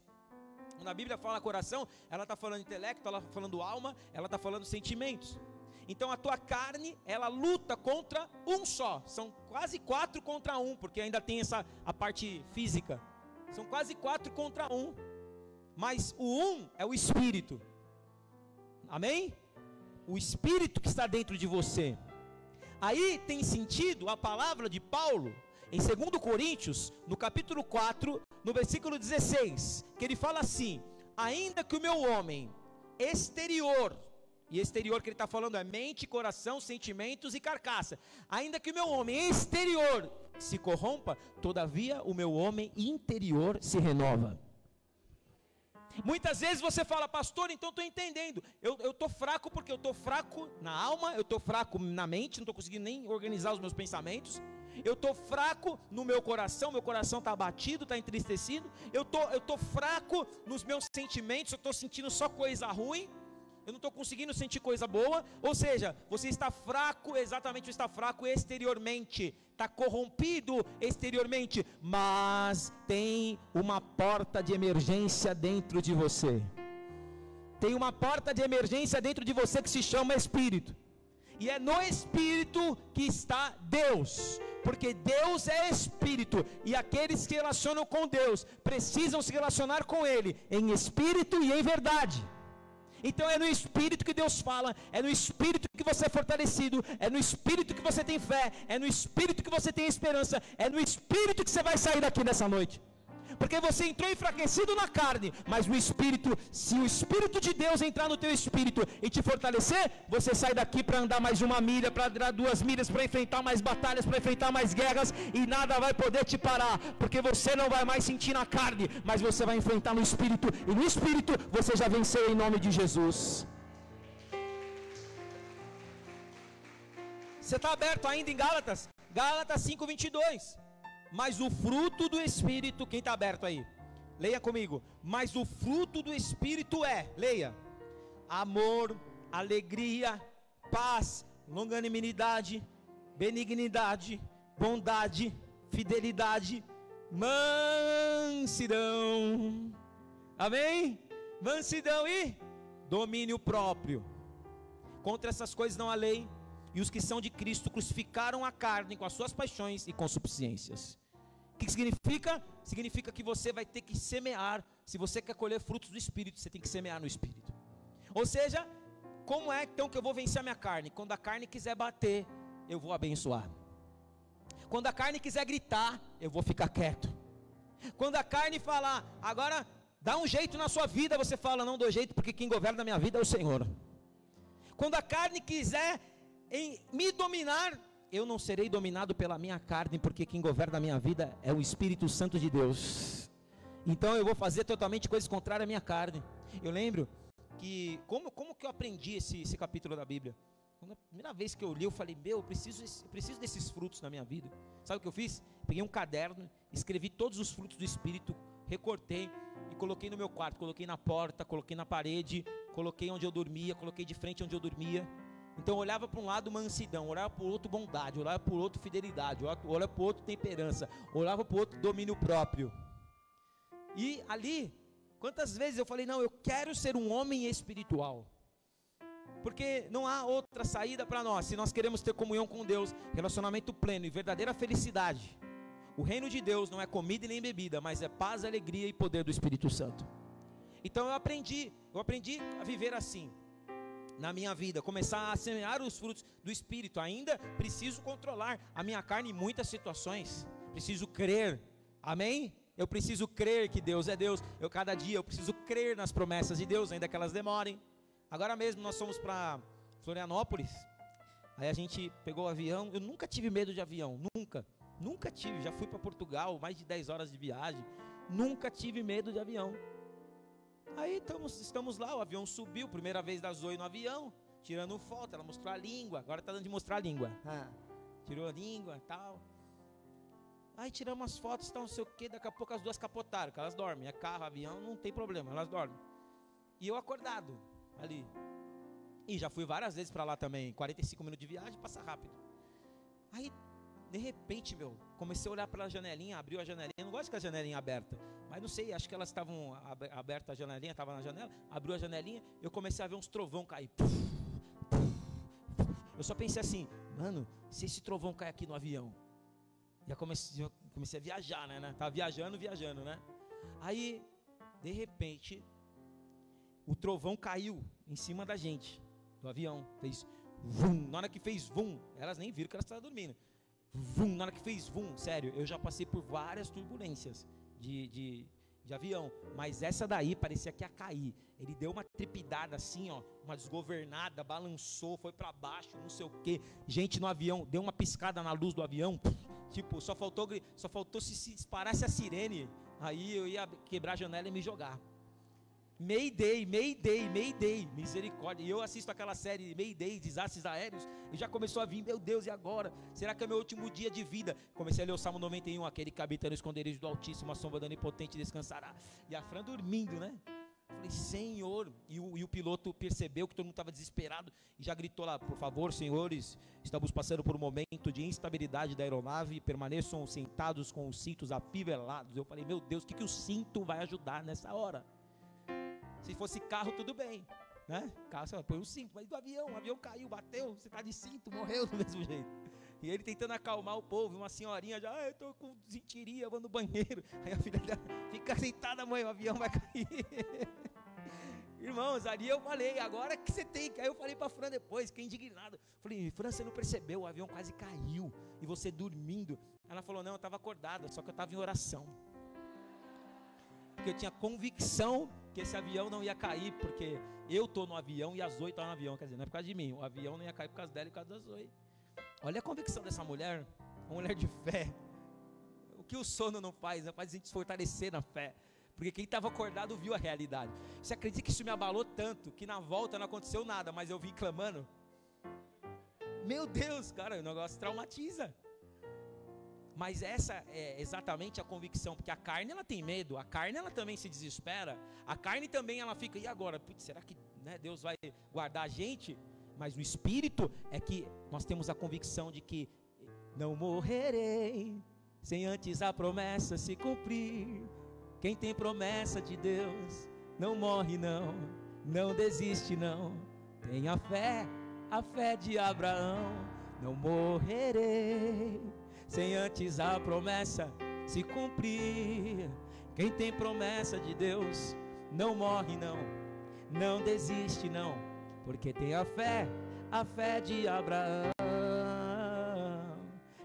Quando a Bíblia fala coração, ela está falando intelecto, ela está falando alma, ela está falando sentimentos. Então a tua carne, ela luta contra um só. São quase 4 contra 1, porque ainda tem a parte física. São quase 4 contra 1. Mas o 1 é o espírito. Amém? O espírito que está dentro de você. Aí tem sentido a palavra de Paulo em 2 Coríntios, no capítulo 4, no versículo 16, que ele fala assim: ainda que o meu homem exterior, e exterior que ele está falando é mente, coração, sentimentos e carcaça, ainda que o meu homem exterior se corrompa, todavia o meu homem interior se renova. Muitas vezes você fala, pastor, então estou entendendo, eu estou fraco porque eu estou fraco na alma, eu estou fraco na mente, não estou conseguindo nem organizar os meus pensamentos, eu estou fraco no meu coração está abatido, está entristecido, eu estou fraco nos meus sentimentos, eu estou sentindo só coisa ruim, eu não estou conseguindo sentir coisa boa. Ou seja, você está fraco, exatamente, está fraco exteriormente, está corrompido exteriormente, mas tem uma porta de emergência dentro de você. Tem uma porta de emergência dentro de você que se chama Espírito. E é no Espírito que está Deus, porque Deus é Espírito, e aqueles que se relacionam com Deus precisam se relacionar com Ele em Espírito e em verdade. Então é no Espírito que Deus fala, é no Espírito que você é fortalecido, é no Espírito que você tem fé, é no Espírito que você tem esperança, é no Espírito que você vai sair daqui nessa noite. Porque você entrou enfraquecido na carne, mas o Espírito, se o Espírito de Deus entrar no teu espírito e te fortalecer, você sai daqui para andar mais 1 milha, para andar 2 milhas, para enfrentar mais batalhas, para enfrentar mais guerras, e nada vai poder te parar, porque você não vai mais sentir na carne, mas você vai enfrentar no Espírito, e no Espírito você já venceu em nome de Jesus. Você está aberto ainda em Gálatas? Gálatas 5:22. Mas o fruto do Espírito, quem está aberto aí? Leia comigo. Mas o fruto do Espírito é, leia: amor, alegria, paz, longanimidade, benignidade, bondade, fidelidade, mansidão. Amém? Mansidão e domínio próprio. Contra essas coisas não há lei. E os que são de Cristo crucificaram a carne com as suas paixões e concupiscências. O que significa? Significa que você vai ter que semear. Se você quer colher frutos do Espírito, você tem que semear no Espírito. Ou seja, como é então que eu vou vencer a minha carne? Quando a carne quiser bater, eu vou abençoar. Quando a carne quiser gritar, eu vou ficar quieto. Quando a carne falar, agora dá um jeito na sua vida, você fala, não dou jeito, porque quem governa a minha vida é o Senhor. Quando a carne quiser me dominar, eu não serei dominado pela minha carne, porque quem governa a minha vida é o Espírito Santo de Deus. Então eu vou fazer totalmente coisas contrárias à minha carne. Eu lembro que, como que eu aprendi esse capítulo da Bíblia? Quando a primeira vez que eu li, eu falei, eu preciso desses frutos na minha vida. Sabe o que eu fiz? Peguei um caderno, escrevi todos os frutos do Espírito, recortei e coloquei no meu quarto, coloquei na porta, coloquei na parede, coloquei onde eu dormia, coloquei de frente onde eu dormia. Então eu olhava para um lado mansidão, olhava para o outro bondade, olhava para o outro fidelidade, olhava para o outro temperança, olhava para o outro domínio próprio. E ali, quantas vezes eu falei, não, eu quero ser um homem espiritual. Porque não há outra saída para nós, se nós queremos ter comunhão com Deus, relacionamento pleno e verdadeira felicidade. O reino de Deus não é comida e nem bebida, mas é paz, alegria e poder do Espírito Santo. Então eu aprendi a viver assim. Na minha vida, começar a semear os frutos do Espírito. Ainda preciso controlar a minha carne em muitas situações. Preciso crer, amém? Eu preciso crer que Deus é Deus. Cada dia eu preciso crer nas promessas de Deus, ainda que elas demorem. Agora mesmo nós fomos para Florianópolis. Aí a gente pegou o avião. Eu nunca tive medo de avião, nunca tive. Já fui para Portugal, mais de 10 horas de viagem. Nunca tive medo de avião. Aí estamos lá, o avião subiu, primeira vez da Zoe no avião, tirando foto, ela mostrou a língua, agora está dando de mostrar a língua. Tirou a língua e tal. Aí tiramos as fotos, não sei o que, daqui a pouco as duas capotaram, que elas dormem, é carro, avião, não tem problema, elas dormem. E eu acordado ali. E já fui várias vezes para lá também, 45 minutos de viagem, passa rápido. Aí, de repente, comecei a olhar pela janelinha, abriu a janelinha, eu não gosto com a janelinha aberta, mas não sei, acho que elas estavam abertas, a janelinha, estava na janela, abriu a janelinha, eu comecei a ver uns trovão cair. Eu só pensei assim, mano, se esse trovão cair aqui no avião, já comecei a viajar, né? Tava viajando, né? Aí, de repente, o trovão caiu em cima da gente, do avião, fez vum, na hora que fez vum, elas nem viram que elas estavam dormindo. Vum, na hora que fez vum, sério, eu já passei por várias turbulências de avião, mas essa daí parecia que ia cair. Ele deu uma trepidada assim, ó, uma desgovernada, balançou, foi para baixo, não sei o que. Gente no avião, deu uma piscada na luz do avião, tipo, só faltou se disparasse a sirene, aí eu ia quebrar a janela e me jogar. Mayday, misericórdia. E eu assisto aquela série Mayday, desastres aéreos, e já começou a vir, meu Deus, e agora? Será que é meu último dia de vida? Comecei a ler o Salmo 91, aquele que habita no esconderijo do Altíssimo, a sombra do Onipotente descansará. E a Fran dormindo, né? Falei, Senhor, e o piloto percebeu que todo mundo estava desesperado, e já gritou lá, por favor, senhores, estamos passando por um momento de instabilidade da aeronave, permaneçam sentados com os cintos afivelados. Eu falei, meu Deus, o que o cinto vai ajudar nessa hora? Se fosse carro, tudo bem, né? Carro, você põe um cinto, mas do avião, o avião caiu, bateu, você está de cinto, morreu do mesmo jeito. E ele tentando acalmar o povo, uma senhorinha já, eu estou com desentiria, vou no banheiro. Aí a filha dela, fica sentada, mãe, o avião vai cair. Irmãos, ali eu falei, agora que você tem que... Aí eu falei para a Fran depois, fiquei indignado. Falei, Fran, você não percebeu, o avião quase caiu, e você dormindo. Ela falou, não, eu estava acordada, só que eu estava em oração. porque eu tinha convicção que esse avião não ia cair, porque eu tô no avião e a Zoe tá no avião, quer dizer, não é por causa de mim, o avião não ia cair por causa dela e por causa da Zoe. Olha a convicção dessa mulher, uma mulher de fé. O que o sono não faz, né? Faz a gente se fortalecer na fé, porque quem estava acordado viu a realidade. Você acredita que isso me abalou tanto, que na volta não aconteceu nada, mas eu vim clamando? Meu Deus, cara, o negócio traumatiza. Mas essa é exatamente a convicção, porque a carne ela tem medo, a carne ela também se desespera, a carne também ela fica, e agora? Putz, será que, né, Deus vai guardar a gente? Mas no Espírito é que nós temos a convicção de que não morrerei sem antes a promessa se cumprir. Quem tem promessa de Deus não morre não, não desiste não. Tenha a fé de Abraão. Não morrerei sem antes a promessa se cumprir. Quem tem promessa de Deus não morre não, não desiste não, porque tem a fé de Abraão.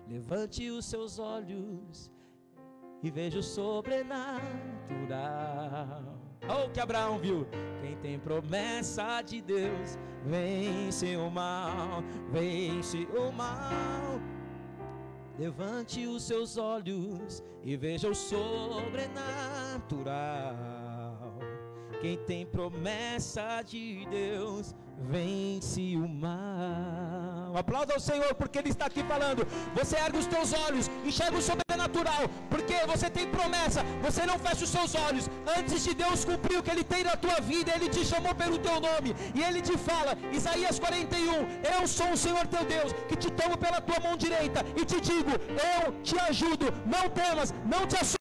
Levante os seus olhos e veja o sobrenatural. Oh, que Abraão viu. Quem tem promessa de Deus vence o mal, vence o mal. Levante os seus olhos e veja o sobrenatural. Quem tem promessa de Deus vence o mal. Aplauda ao Senhor, porque Ele está aqui falando. Você ergue os teus olhos, enxerga o sobrenatural, porque você tem promessa. Você não fecha os seus olhos. Antes de Deus cumprir o que Ele tem na tua vida, Ele te chamou pelo teu nome, e Ele te fala, Isaías 41, eu sou o Senhor teu Deus, que te tomo pela tua mão direita e te digo, eu te ajudo, não temas, não te assustes.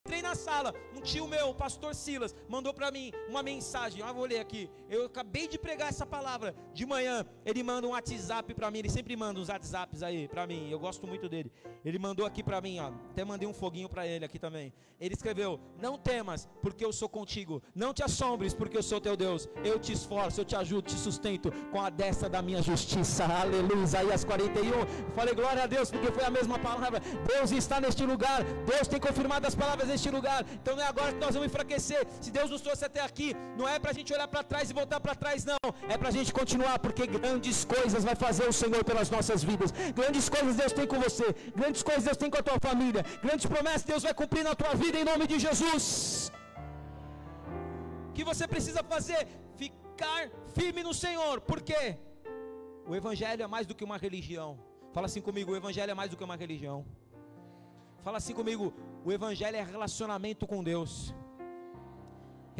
Entrei na sala, um tio meu, o pastor Silas, mandou para mim uma mensagem. Vou ler aqui. Eu acabei de pregar essa palavra de manhã. Ele manda um WhatsApp para mim. Ele sempre manda uns WhatsApps aí para mim. Eu gosto muito dele. Ele mandou aqui para mim, ó. Até mandei um foguinho para ele aqui também. Ele escreveu: não temas, porque eu sou contigo. Não te assombres, porque eu sou teu Deus. Eu te esforço, eu te ajudo, te sustento com a destra da minha justiça. Aleluia. Isaías 41. Eu falei glória a Deus, porque foi a mesma palavra. Deus está neste lugar. Deus tem confirmado as palavras neste lugar. Então não é agora que nós vamos enfraquecer. Se Deus nos trouxe até aqui, não é pra gente olhar para trás e voltar para trás, não. É pra gente continuar, porque grandes coisas vai fazer o Senhor pelas nossas vidas. Grandes coisas Deus tem com você. Grandes coisas Deus tem com a tua família. Grandes promessas Deus vai cumprir na tua vida em nome de Jesus. O que você precisa fazer? Ficar firme no Senhor. Por quê? O Evangelho é mais do que uma religião. Fala assim comigo: o Evangelho é mais do que uma religião. Fala assim comigo: o Evangelho é relacionamento com Deus.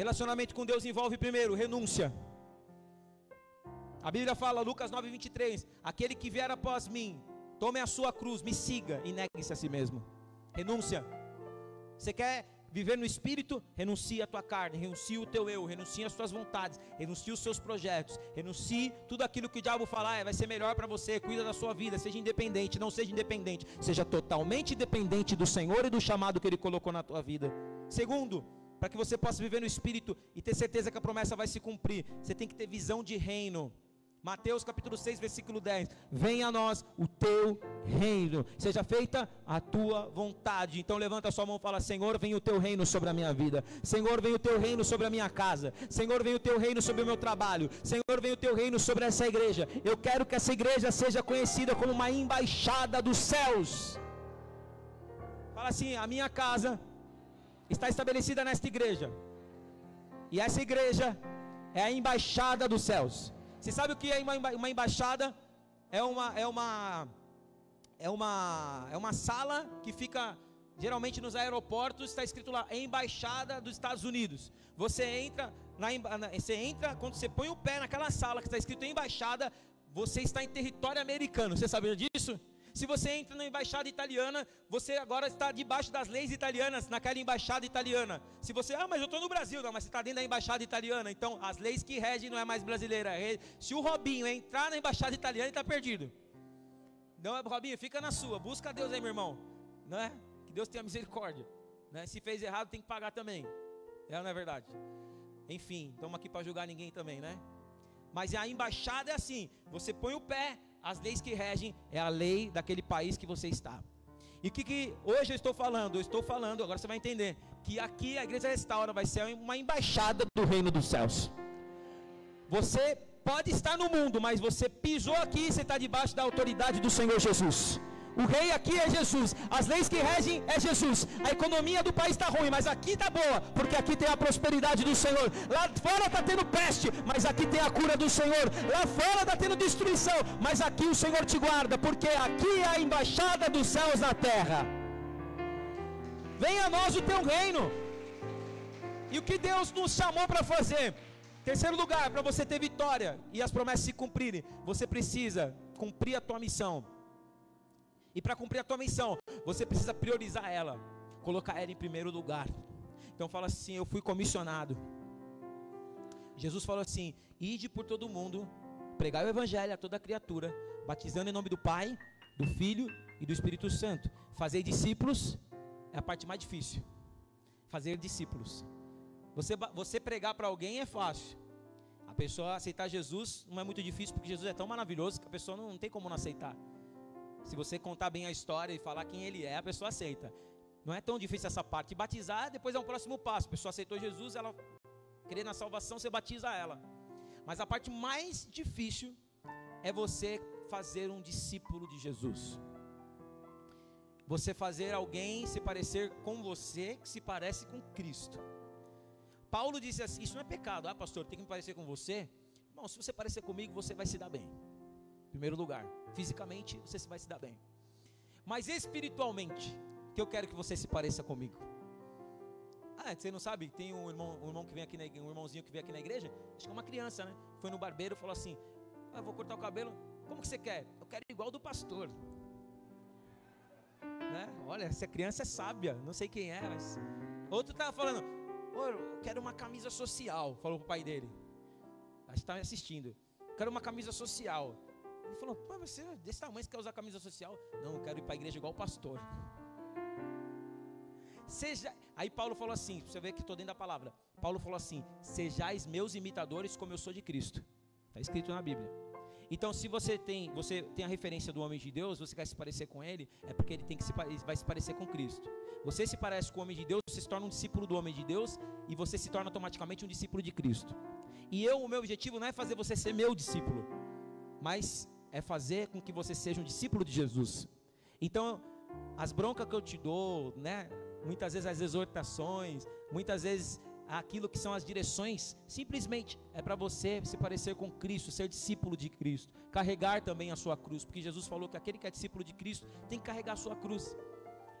Relacionamento com Deus envolve primeiro renúncia. A Bíblia fala, Lucas 9:23, aquele que vier após mim, tome a sua cruz, me siga e negue-se a si mesmo. Renúncia. Você quer viver no Espírito? Renuncie a tua carne, renuncie o teu eu, renuncie as tuas vontades, renuncie os seus projetos, renuncie tudo aquilo que o diabo falar, vai ser melhor para você. Cuida da sua vida, seja independente. Não seja independente, seja totalmente dependente do Senhor e do chamado que Ele colocou na tua vida. Segundo, para que você possa viver no Espírito e ter certeza que a promessa vai se cumprir, você tem que ter visão de reino. Mateus capítulo 6, versículo 10, venha a nós o teu reino, seja feita a tua vontade. Então levanta a sua mão e fala: Senhor, vem o teu reino sobre a minha vida. Senhor, vem o teu reino sobre a minha casa. Senhor, vem o teu reino sobre o meu trabalho. Senhor, vem o teu reino sobre essa igreja. Eu quero que essa igreja seja conhecida como uma embaixada dos céus. Fala assim: a minha casa está estabelecida nesta igreja, e essa igreja é a embaixada dos céus. Você sabe o que é uma embaixada? É uma sala que fica geralmente nos aeroportos. Está escrito lá, embaixada dos Estados Unidos. Você entra, quando você põe o pé naquela sala que está escrito embaixada, você está em território americano. Você sabia disso? Se você entra na embaixada italiana, você agora está debaixo das leis italianas, naquela embaixada italiana. Se você, mas eu estou no Brasil, não, mas você está dentro da embaixada italiana, então as leis que regem não é mais brasileira. Se o Robinho entrar na embaixada italiana, ele está perdido. Não, Robinho, fica na sua, busca Deus aí, meu irmão, não é? Que Deus tenha misericórdia, né? Se fez errado, tem que pagar também, não é verdade? Enfim, estamos aqui para julgar ninguém também, né? Mas a embaixada é assim, você põe o pé, as leis que regem é a lei daquele país que você está. E o que hoje eu estou falando? Eu estou falando, agora você vai entender, que aqui a Igreja Restaura vai ser uma embaixada do reino dos céus. Você pode estar no mundo, mas você pisou aqui e você está debaixo da autoridade do Senhor Jesus. O rei aqui é Jesus, as leis que regem é Jesus, a economia do país está ruim, mas aqui está boa, porque aqui tem a prosperidade do Senhor. Lá fora está tendo peste, mas aqui tem a cura do Senhor. Lá fora está tendo destruição, mas aqui o Senhor te guarda, porque aqui é a embaixada dos céus na terra. Venha a nós o teu reino. E o que Deus nos chamou para fazer? Terceiro lugar, para você ter vitória e as promessas se cumprirem, você precisa cumprir a tua missão. E para cumprir a tua missão, você precisa priorizar ela, colocar ela em primeiro lugar. Então fala assim: eu fui comissionado. Jesus falou assim: ide por todo mundo, pregai o evangelho a toda criatura, batizando em nome do Pai, do Filho e do Espírito Santo. Fazer discípulos é a parte mais difícil. Fazer discípulos. Você pregar para alguém é fácil. A pessoa aceitar Jesus não é muito difícil, porque Jesus é tão maravilhoso que a pessoa não tem como não aceitar. Se você contar bem a história e falar quem ele é, a pessoa aceita. Não é tão difícil essa parte. Batizar depois é um próximo passo. A pessoa aceitou Jesus, ela crê na salvação, você batiza ela. Mas a parte mais difícil é você fazer um discípulo de Jesus. Você fazer alguém se parecer com você, que se parece com Cristo. Paulo disse assim: isso não é pecado. Ah, pastor, tem que me parecer com você. Bom, se você parecer comigo, você vai se dar bem. Em primeiro lugar, fisicamente você vai se dar bem, mas espiritualmente, que eu quero que você se pareça comigo. Ah, você não sabe, tem um irmão que vem aqui, um irmãozinho que vem aqui na igreja, acho que é uma criança, né? Foi no barbeiro e falou assim: ah, vou cortar o cabelo. Como que você quer? Eu quero igual do pastor, né? Olha, essa criança é sábia, não sei quem é, mas outro estava falando: oh, eu quero uma camisa social. Falou pro pai dele, acho que está me assistindo: quero uma camisa social. Ele falou: pô, você é desse tamanho, você quer usar camisa social? Não, eu quero ir para a igreja igual o pastor. Aí Paulo falou assim, você vê que estou dentro da palavra. Paulo falou assim: sejais meus imitadores como eu sou de Cristo. Está escrito na Bíblia. Então se você tem a referência do homem de Deus, você quer se parecer com ele, é porque ele vai se parecer com Cristo. Você se parece com o homem de Deus, você se torna um discípulo do homem de Deus, e você se torna automaticamente um discípulo de Cristo. E o meu objetivo não é fazer você ser meu discípulo, mas é fazer com que você seja um discípulo de Jesus. Então, as broncas que eu te dou, né? Muitas vezes as exortações, muitas vezes aquilo que são as direções, simplesmente é para você se parecer com Cristo, ser discípulo de Cristo, carregar também a sua cruz, porque Jesus falou que aquele que é discípulo de Cristo tem que carregar a sua cruz.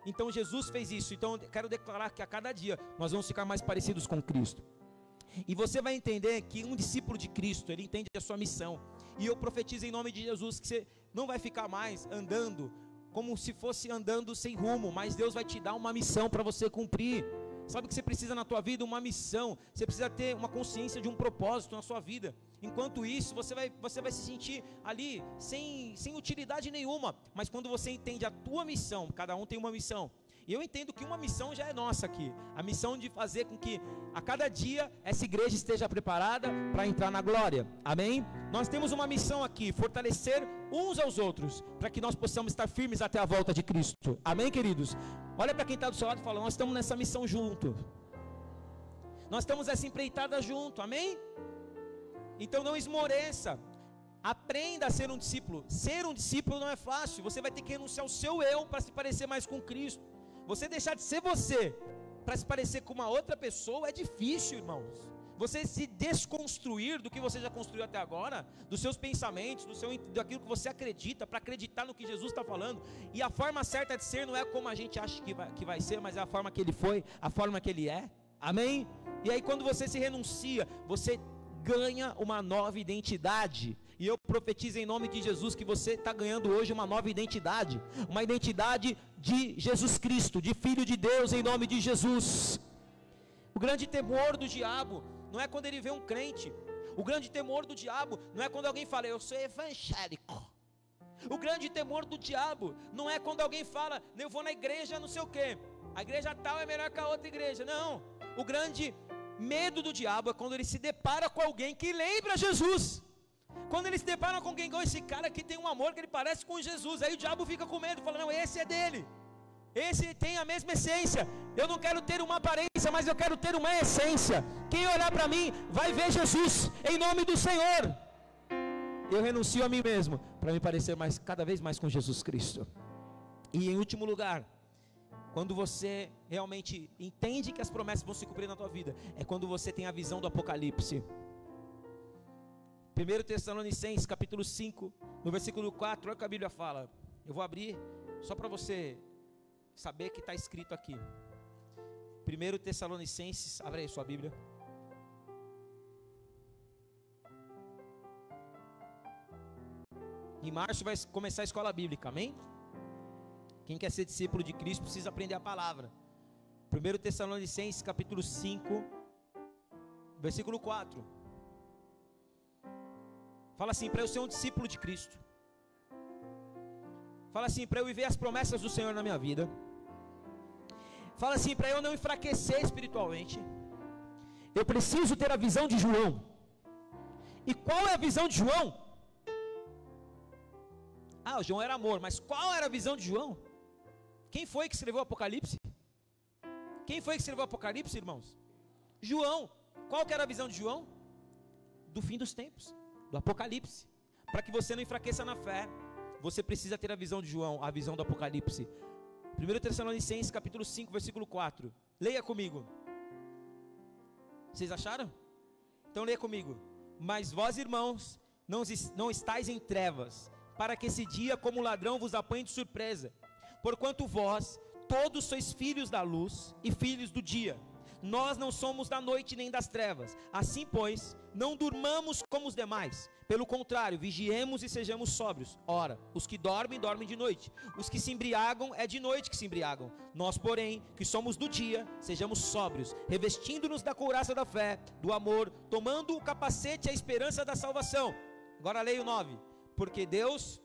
Então Jesus fez isso. Então eu quero declarar que a cada dia nós vamos ficar mais parecidos com Cristo. E você vai entender que um discípulo de Cristo, ele entende a sua missão. E eu profetizo em nome de Jesus que você não vai ficar mais andando como se fosse andando sem rumo, mas Deus vai te dar uma missão para você cumprir. Sabe o que você precisa na tua vida? Uma missão. Você precisa ter uma consciência de um propósito na sua vida. Enquanto isso, você vai se sentir ali sem utilidade nenhuma. Mas quando você entende a tua missão, cada um tem uma missão. E eu entendo que uma missão já é nossa aqui. A missão de fazer com que a cada dia essa igreja esteja preparada para entrar na glória. Amém? Nós temos uma missão aqui: fortalecer uns aos outros, para que nós possamos estar firmes até a volta de Cristo. Amém, queridos? Olha para quem está do seu lado e fala: nós estamos nessa missão junto. Nós estamos nessa empreitada junto. Amém? Então não esmoreça. Aprenda a ser um discípulo. Ser um discípulo não é fácil. Você vai ter que renunciar ao seu eu para se parecer mais com Cristo. Você deixar de ser você para se parecer com uma outra pessoa é difícil, irmãos. Você se desconstruir do que você já construiu até agora, dos seus pensamentos, daquilo que você acredita, para acreditar no que Jesus está falando. E a forma certa de ser não é como a gente acha que vai ser, mas é a forma que ele foi, a forma que ele é. Amém? E aí quando você se renuncia, você ganha uma nova identidade. E eu profetizo em nome de Jesus que você está ganhando hoje uma nova identidade. Uma identidade de Jesus Cristo, de Filho de Deus, em nome de Jesus. O grande temor do diabo não é quando ele vê um crente. O grande temor do diabo não é quando alguém fala: eu sou evangélico. O grande temor do diabo não é quando alguém fala: eu vou na igreja não sei o quê, a igreja tal é melhor que a outra igreja. Não. O grande medo do diabo é quando ele se depara com alguém que lembra Jesus. Quando eles se deparam com alguém igual esse cara que tem um amor que ele parece com Jesus, aí o diabo fica com medo, fala: não, esse é dele. Esse tem a mesma essência. Eu não quero ter uma aparência, mas eu quero ter uma essência. Quem olhar para mim vai ver Jesus, em nome do Senhor. Eu renuncio a mim mesmo para me parecer cada vez mais com Jesus Cristo. E em último lugar, quando você realmente entende que as promessas vão se cumprir na tua vida, é quando você tem a visão do Apocalipse. 1 Tessalonicenses capítulo 5, no versículo 4, olha o que a Bíblia fala. Eu vou abrir só para você saber que está escrito aqui. 1 Tessalonicenses, abre aí sua Bíblia. Em março vai começar a escola bíblica, amém? Quem quer ser discípulo de Cristo precisa aprender a palavra. 1 Tessalonicenses capítulo 5, versículo 4. Fala assim, para eu ser um discípulo de Cristo. Fala assim, para eu viver as promessas do Senhor na minha vida. Fala assim, para eu não enfraquecer espiritualmente, eu preciso ter a visão de João. E qual é a visão de João? O João era amor, mas qual era a visão de João? Quem foi que escreveu o Apocalipse? Quem foi que escreveu o Apocalipse, irmãos? João. Qual que era a visão de João? Do fim dos tempos, do Apocalipse. Para que você não enfraqueça na fé, você precisa ter a visão de João, a visão do Apocalipse. 1 Tessalonicenses capítulo 5, versículo 4. Leia comigo. Vocês acharam? Então leia comigo. Mas vós, irmãos, não estáis em trevas, para que esse dia como ladrão vos apanhe de surpresa. Porquanto vós todos sois filhos da luz e filhos do dia. Nós não somos da noite nem das trevas. Assim, pois, não durmamos como os demais. Pelo contrário, vigiemos e sejamos sóbrios. Ora, os que dormem, dormem de noite. Os que se embriagam, é de noite que se embriagam. Nós, porém, que somos do dia, sejamos sóbrios, revestindo-nos da couraça da fé, do amor, tomando o capacete e a esperança da salvação. Agora leia o 9. Porque Deus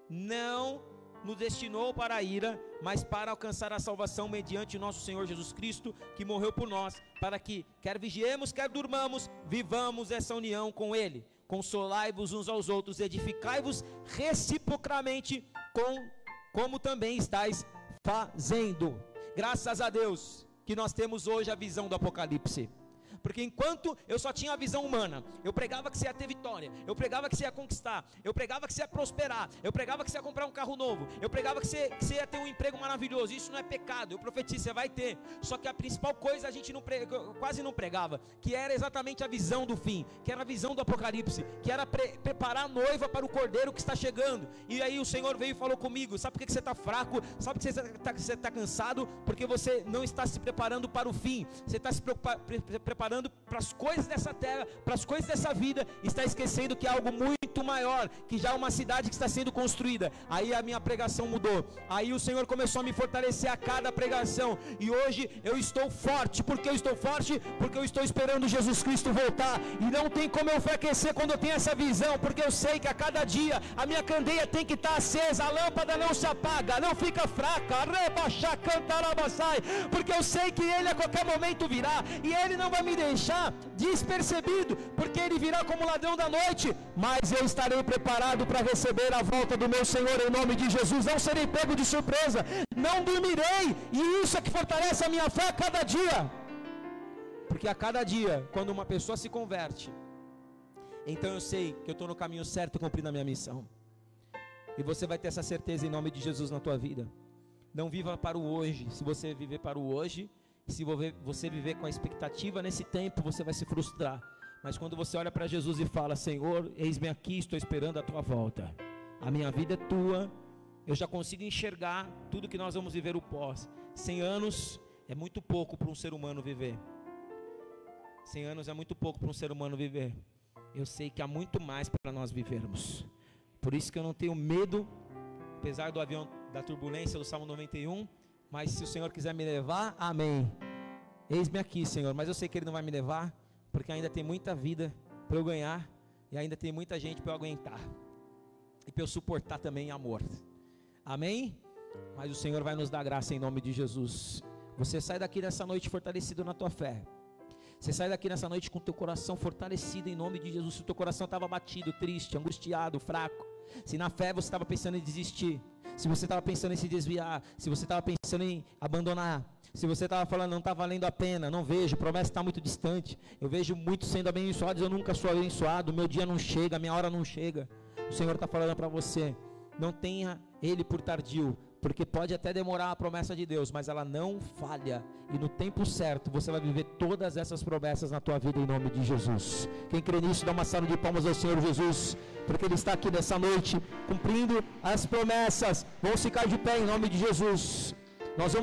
não nos destinou para a ira, mas para alcançar a salvação mediante o nosso Senhor Jesus Cristo, que morreu por nós, para que, quer vigiemos, quer durmamos, vivamos essa união com Ele. Consolai-vos uns aos outros, edificai-vos reciprocamente, como também estáis fazendo. Graças a Deus que nós temos hoje a visão do Apocalipse. Porque enquanto eu só tinha a visão humana, eu pregava que você ia ter vitória, eu pregava que você ia conquistar, eu pregava que você ia prosperar, eu pregava que você ia comprar um carro novo, eu pregava que você ia ter um emprego maravilhoso. Isso não é pecado, eu profetizo, você vai ter. Só que a principal coisa a gente quase não pregava, que era exatamente a visão do fim, que era a visão do Apocalipse, que era preparar a noiva para o cordeiro que está chegando. E aí o Senhor veio e falou comigo: sabe por que você está fraco? Sabe por que você está cansado? Porque você não está se preparando para o fim, você está se preparando para as coisas dessa terra, para as coisas dessa vida, está esquecendo que é algo muito maior, que já é uma cidade que está sendo construída. Aí a minha pregação mudou, aí o Senhor começou a me fortalecer a cada pregação, e hoje eu estou forte. Por que eu estou forte? Porque eu estou esperando Jesus Cristo voltar, e não tem como eu enfraquecer quando eu tenho essa visão, porque eu sei que a cada dia a minha candeia tem que estar acesa, a lâmpada não se apaga, não fica fraca, porque eu sei que Ele a qualquer momento virá, e Ele não vai me deixar despercebido, porque Ele virá como ladrão da noite, mas eu estarei preparado para receber a volta do meu Senhor em nome de Jesus. Não serei pego de surpresa, não dormirei, e isso é que fortalece a minha fé a cada dia, porque a cada dia, quando uma pessoa se converte, então eu sei que eu estou no caminho certo, cumprindo a minha missão. E você vai ter essa certeza em nome de Jesus na tua vida. Não viva para o hoje. Se você viver para o hoje, se você viver com a expectativa nesse tempo, você vai se frustrar. Mas quando você olha para Jesus e fala: Senhor, eis-me aqui, estou esperando a tua volta, a minha vida é tua, eu já consigo enxergar tudo que nós vamos viver o pós. 100 anos é muito pouco para um ser humano viver. 100 anos é muito pouco para um ser humano viver. Eu sei que há muito mais para nós vivermos. Por isso que eu não tenho medo, apesar do avião da turbulência do Salmo 91, mas se o Senhor quiser me levar, amém. Eis-me aqui, Senhor, mas eu sei que Ele não vai me levar, porque ainda tem muita vida para eu ganhar, e ainda tem muita gente para eu aguentar, e para eu suportar também em amor, amém? Mas o Senhor vai nos dar graça em nome de Jesus. Você sai daqui nessa noite fortalecido na tua fé. Você sai daqui nessa noite com o teu coração fortalecido em nome de Jesus. Se o teu coração estava batido, triste, angustiado, fraco, se na fé você estava pensando em desistir, se você estava pensando em se desviar, se você estava pensando em abandonar, se você estava falando, não está valendo a pena, não vejo, promessa está muito distante, eu vejo muitos sendo abençoados, eu nunca sou abençoado, meu dia não chega, minha hora não chega. O Senhor está falando para você, não tenha Ele por tardio, porque pode até demorar a promessa de Deus, mas ela não falha, e no tempo certo você vai viver todas essas promessas na tua vida em nome de Jesus. Quem crê nisso, dá uma salva de palmas ao Senhor Jesus, porque Ele está aqui nessa noite, cumprindo as promessas. Vamos ficar de pé em nome de Jesus. Nós vamos